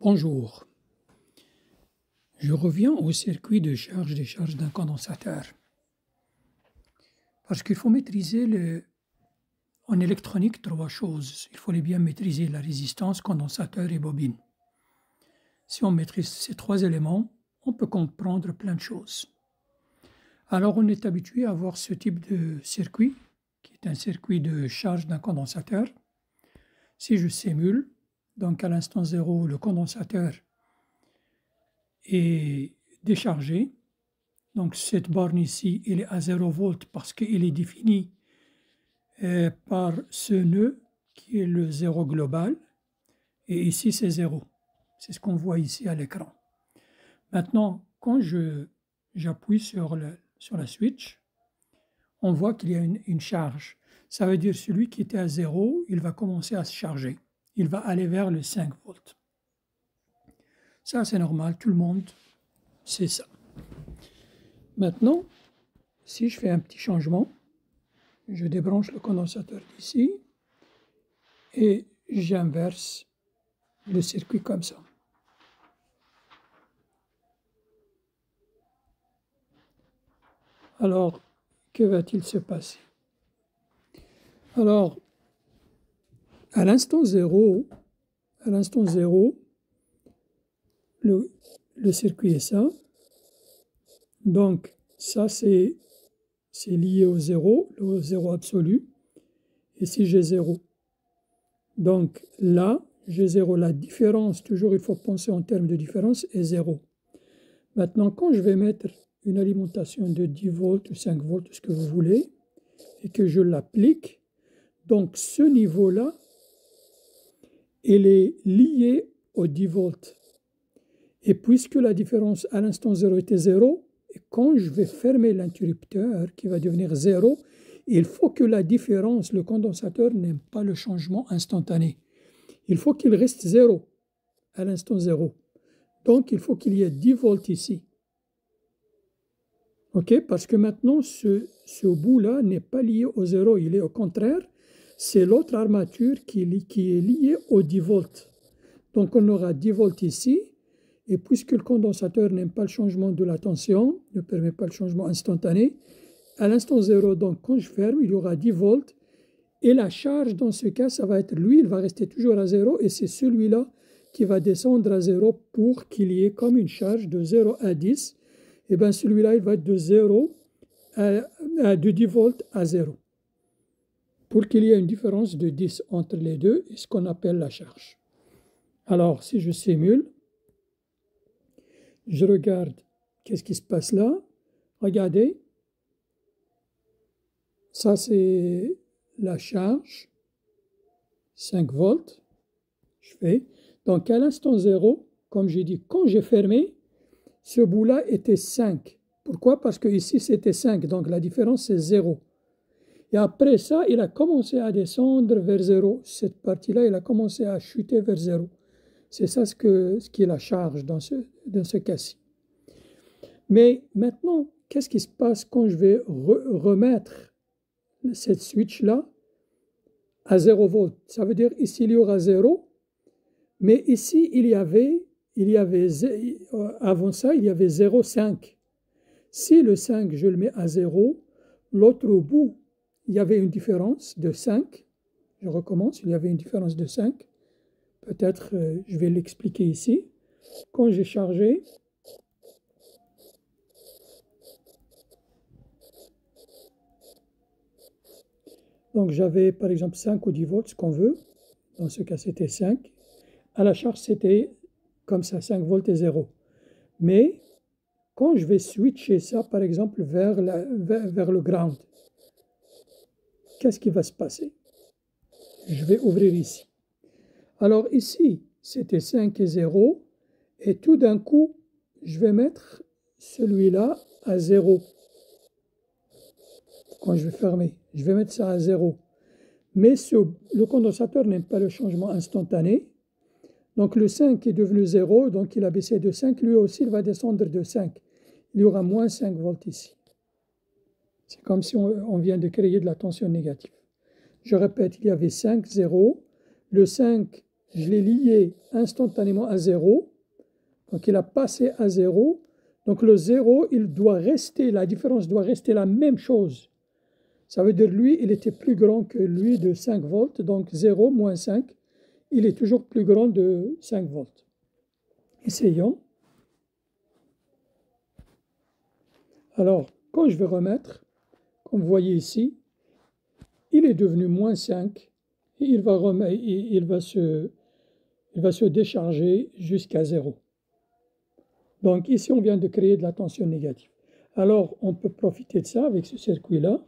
Bonjour, je reviens au circuit de charge-décharge d'un condensateur. Parce qu'il faut maîtriser en électronique trois choses. Il faut bien maîtriser la résistance, condensateur et bobine. Si on maîtrise ces trois éléments, on peut comprendre plein de choses. Alors on est habitué à voir ce type de circuit, qui est un circuit de charge d'un condensateur. Si je simule, donc à l'instant 0, le condensateur est déchargé. Donc cette borne ici, elle est à 0 volts parce qu'il est défini par ce nœud qui est le 0 global. Et ici, c'est 0. C'est ce qu'on voit ici à l'écran. Maintenant, quand j'appuie sur la switch, on voit qu'il y a une charge. Ça veut dire celui qui était à 0, il va commencer à se charger. Il va aller vers le 5 volts. Ça, c'est normal, tout le monde sait ça. Maintenant, si je fais un petit changement, je débranche le condensateur d'ici et j'inverse le circuit comme ça. Alors, que va-t-il se passer? Alors, à l'instant 0, le circuit est ça. Donc, ça, c'est lié au 0, le 0 absolu. Et si j'ai 0, donc là, j'ai 0. La différence, toujours il faut penser en termes de différence, est 0. Maintenant, quand je vais mettre une alimentation de 10 volts ou 5 volts, ce que vous voulez, et que je l'applique, donc ce niveau-là, il est lié au 10 volts. Et puisque la différence à l'instant 0 était 0, et quand je vais fermer l'interrupteur qui va devenir 0, il faut que la différence, le condensateur n'aime pas le changement instantané. Il faut qu'il reste 0 à l'instant 0. Donc, il faut qu'il y ait 10 volts ici. OK? Parce que maintenant, ce bout-là n'est pas lié au 0, il est au contraire. C'est l'autre armature qui est liée au 10 volts. Donc, on aura 10 volts ici. Et puisque le condensateur n'aime pas le changement de la tension, ne permet pas le changement instantané, à l'instant 0, donc quand je ferme, il y aura 10 volts. Et la charge, dans ce cas, ça va être lui, il va rester toujours à 0. Et c'est celui-là qui va descendre à 0 pour qu'il y ait comme une charge de 0 à 10. Et bien celui-là, il va être de 10 volts à 0. Pour qu'il y ait une différence de 10 entre les deux, et ce qu'on appelle la charge. Alors, si je simule, je regarde qu'est-ce qui se passe là. Regardez. Ça, c'est la charge. 5 volts. Je fais. Donc, à l'instant 0, comme j'ai dit, quand j'ai fermé, ce bout-là était 5. Pourquoi? Parce que ici, c'était 5. Donc, la différence, c'est 0. Et après ça, il a commencé à descendre vers 0. Cette partie-là, il a commencé à chuter vers 0. C'est ça ce qui est la charge dans ce cas-ci. Mais maintenant, qu'est-ce qui se passe quand je vais remettre cette switch-là à 0 volts? Ça veut dire ici, il y aura 0, mais ici, avant ça, il y avait 0,5. Si le 5, je le mets à 0, l'autre bout, il y avait une différence de 5. Je recommence, il y avait une différence de 5. Peut-être, je vais l'expliquer ici. Quand j'ai chargé, donc j'avais par exemple 5 ou 10 volts, ce qu'on veut. Dans ce cas, c'était 5. À la charge, c'était comme ça, 5 volts et 0. Mais quand je vais switcher ça, par exemple, vers le ground, qu'est-ce qui va se passer? Je vais ouvrir ici. Alors ici, c'était 5 et 0. Et tout d'un coup, je vais mettre celui-là à 0. Quand je vais fermer, je vais mettre ça à 0. Mais le condensateur n'aime pas le changement instantané. Donc le 5 est devenu 0, donc il a baissé de 5. Lui aussi, il va descendre de 5. Il y aura moins 5 volts ici. C'est comme si on vient de créer de la tension négative. Je répète, il y avait 5, 0. Le 5 je l'ai lié instantanément à 0. Donc il a passé à 0. Donc le 0, il doit rester, la différence doit rester la même chose. Ça veut dire lui, il était plus grand que lui de 5 volts. Donc 0 moins 5, il est toujours plus grand de 5 volts. Essayons. Alors, quand je vais remettre, comme vous voyez ici, il est devenu moins 5 et il va se décharger jusqu'à 0. Donc ici, on vient de créer de la tension négative. Alors, on peut profiter de ça avec ce circuit-là.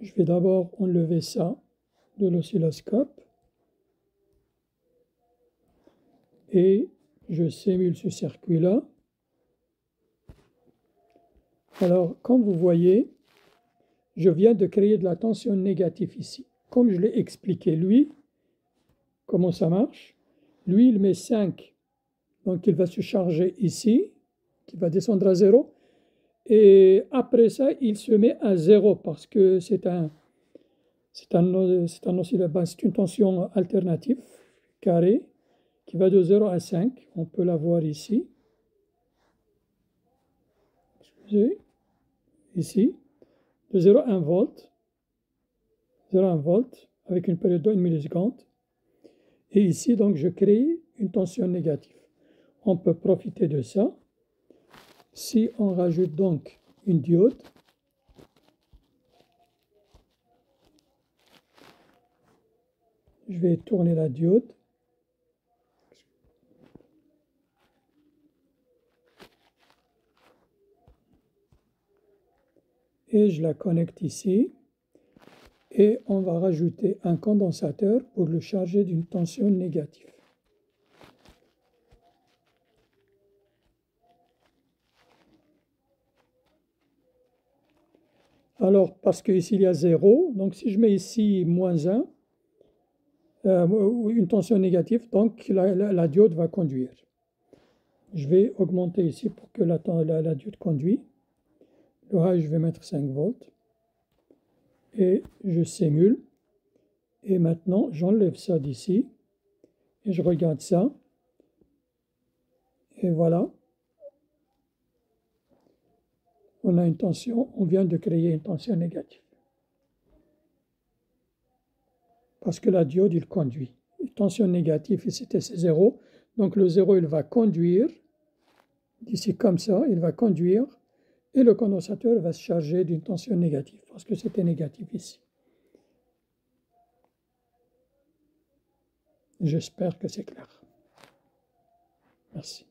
Je vais d'abord enlever ça de l'oscilloscope et je simule ce circuit-là. Alors, comme vous voyez, je viens de créer de la tension négative ici. Comme je l'ai expliqué, lui, comment ça marche? Lui, il met 5, donc il va se charger ici, qui va descendre à 0. Et après ça, il se met à 0 parce que c'est une tension alternative, carrée, qui va de 0 à 5. On peut la voir ici. Excusez, ici. De 0 à 1 volt. 0 à 1 volt avec une période de 1 milliseconde. Et ici, donc, je crée une tension négative. On peut profiter de ça. Si on rajoute donc une diode, je vais tourner la diode. Et je la connecte ici. Et on va rajouter un condensateur pour le charger d'une tension négative. Alors, parce qu'ici il y a 0, donc si je mets ici moins 1, une tension négative, donc la diode va conduire. Je vais augmenter ici pour que la diode conduise. Le high, je vais mettre 5 volts. Et je simule. Et maintenant, j'enlève ça d'ici. Et je regarde ça. Et voilà. On a une tension, on vient de créer une tension négative. Parce que la diode, il conduit. Une tension négative, ici, c'est 0. Donc le 0, il va conduire. D'ici comme ça, il va conduire. Et le condensateur va se charger d'une tension négative. Parce que c'était négatif ici. J'espère que c'est clair. Merci.